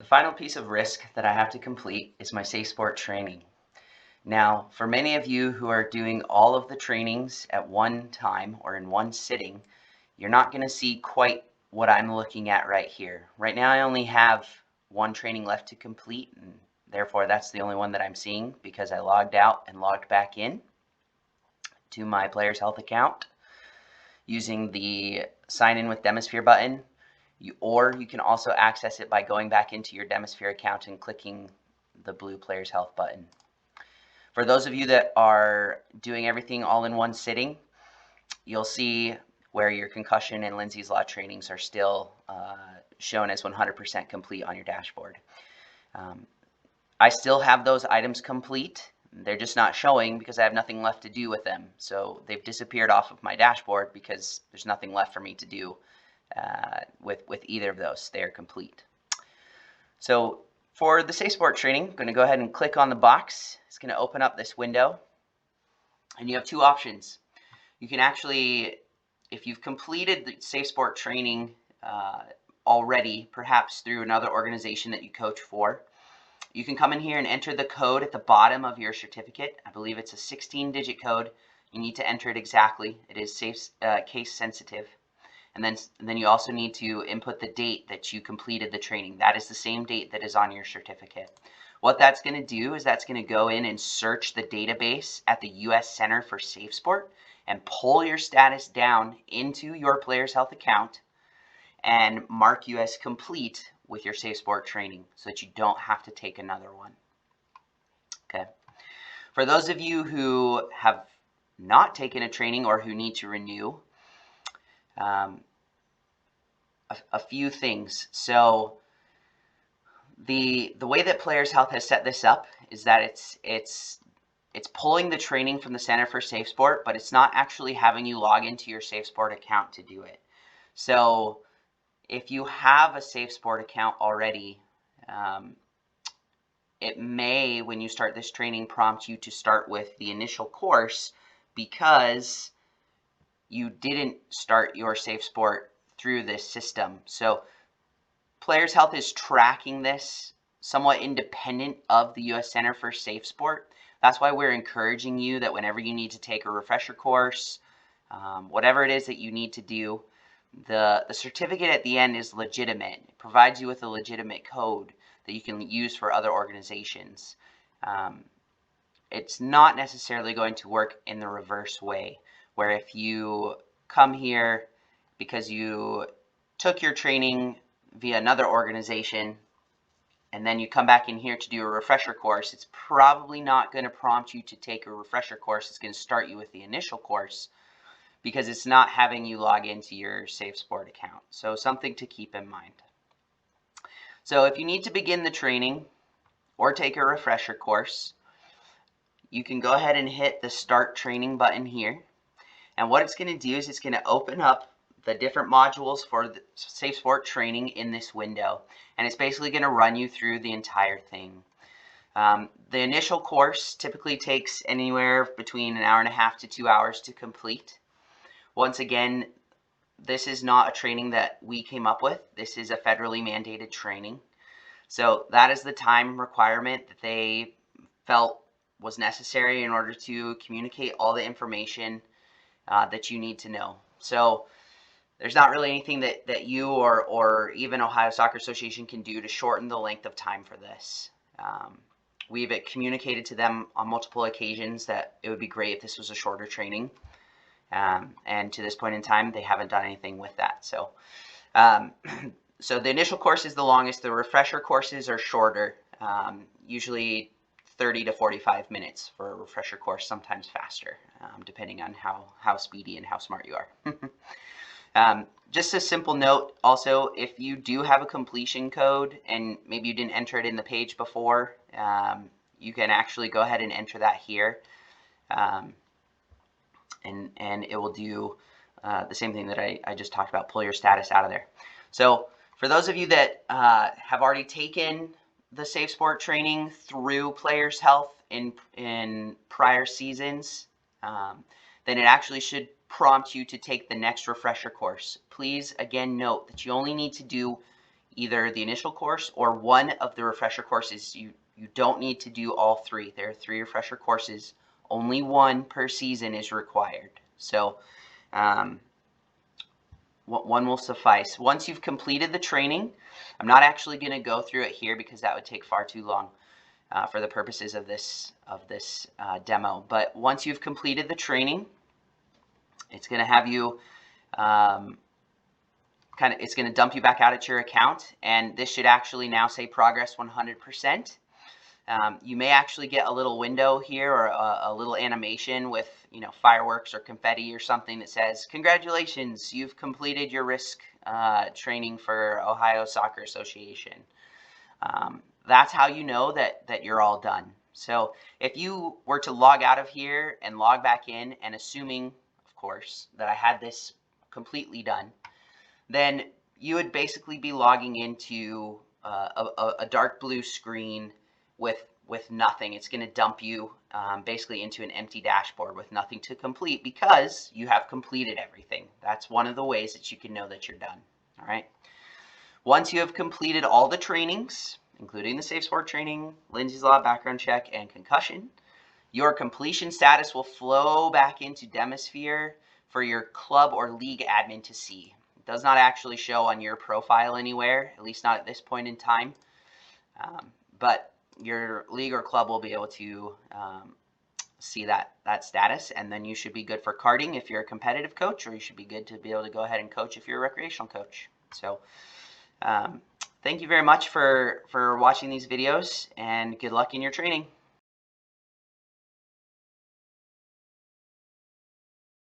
final piece of risk that I have to complete is my Safe Sport training. Now, for many of you who are doing all of the trainings at one time or in one sitting, you're not going to see quite what I'm looking at right here. Right now I only have one training left to complete, and therefore that's the only one that I'm seeing because I logged out and logged back in to my Players Health account using the sign in with Demisphere button. Or you can also access it by going back into your Demisphere account and clicking the blue Players Health button. For those of you that are doing everything all in one sitting, you'll see where your concussion and Lindsay's Law trainings are still shown as 100% complete on your dashboard. I still have those items complete. They're just not showing because I have nothing left to do with them. So they've disappeared off of my dashboard because there's nothing left for me to do with either of those. They're complete. So for the Safe Sport training, I'm going to go ahead and click on the box. It's going to open up this window, and you have two options. You can actually, if you've completed the Safe Sport training already, perhaps through another organization that you coach for, you can come in here and enter the code at the bottom of your certificate. I believe it's a 16-digit code. You need to enter it exactly. It is case sensitive. And then you also need to input the date that you completed the training. That is the same date that is on your certificate. What that's going to do is that's going to go in and search the database at the U.S. Center for Safe Sport and pull your status down into your Players Health account and mark you as complete with your Safe Sport training so that you don't have to take another one. Okay. For those of you who have not taken a training or who need to renew, a few things. So the way that Players Health has set this up is that it's pulling the training from the Center for Safe Sport, but it's not actually having you log into your Safe Sport account to do it. So if you have a Safe Sport account already, it may, when you start this training, prompt you to start with the initial course because you didn't start your Safe Sport through this system. So Players Health is tracking this somewhat independent of the U.S. Center for Safe Sport. That's why we're encouraging you that whenever you need to take a refresher course, whatever it is that you need to do, the certificate at the end is legitimate. It provides you with a legitimate code that you can use for other organizations. It's not necessarily going to work in the reverse way, where if you come here because you took your training via another organization and then you come back in here to do a refresher course, it's probably not going to prompt you to take a refresher course. It's going to start you with the initial course because it's not having you log into your Safe Sport account. So something to keep in mind. So if you need to begin the training or take a refresher course, you can go ahead and hit the Start Training button here. And what it's going to do is it's going to open up the different modules for the Safe Sport training in this window. And it's basically going to run you through the entire thing. The initial course typically takes anywhere between an hour and a half to 2 hours to complete. Once again, this is not a training that we came up with. This is a federally mandated training. So that is the time requirement that they felt was necessary in order to communicate all the information that you need to know. So there's not really anything that you or even Ohio Soccer Association can do to shorten the length of time for this. We've communicated to them on multiple occasions that it would be great if this was a shorter training. And to this point in time, they haven't done anything with that. So, so the initial course is the longest. The refresher courses are shorter, usually 30 to 45 minutes for a refresher course, sometimes faster, depending on how speedy and how smart you are. Just a simple note also, if you do have a completion code and maybe you didn't enter it in the page before, you can actually go ahead and enter that here. And it will do the same thing that I just talked about, pull your status out of there. So for those of you that have already taken the Safe Sport training through Players Health in prior seasons, then it actually should prompt you to take the next refresher course. Please, again, note that you only need to do either the initial course or one of the refresher courses. You don't need to do all three. There are 3 refresher courses. Only 1 per season is required. So one will suffice. Once you've completed the training, I'm not actually going to go through it here because that would take far too long for the purposes of this demo. But once you've completed the training, it's going to have you it's going to dump you back out at your account, and this should actually now say progress 100%. You may actually get a little window here or a little animation with fireworks or confetti or something that says, congratulations, you've completed your risk training for Ohio Soccer Association. That's how you know that you're all done. So if you were to log out of here and log back in, and assuming, of course, that I had this completely done, then you would basically be logging into a dark blue screen with nothing. It's going to dump you basically into an empty dashboard with nothing to complete because you have completed everything. That's one of the ways that you can know that you're done. All right. Once you have completed all the trainings, including the Safe Sport training, Lindsay's Law background check, and concussion, your completion status will flow back into Demisphere for your club or league admin to see. It does not actually show on your profile anywhere, at least not at this point in time, but your league or club will be able to see that status, and then you should be good for karting if you're a competitive coach, or you should be good to be able to go ahead and coach if you're a recreational coach. So thank you very much for watching these videos, and good luck in your training.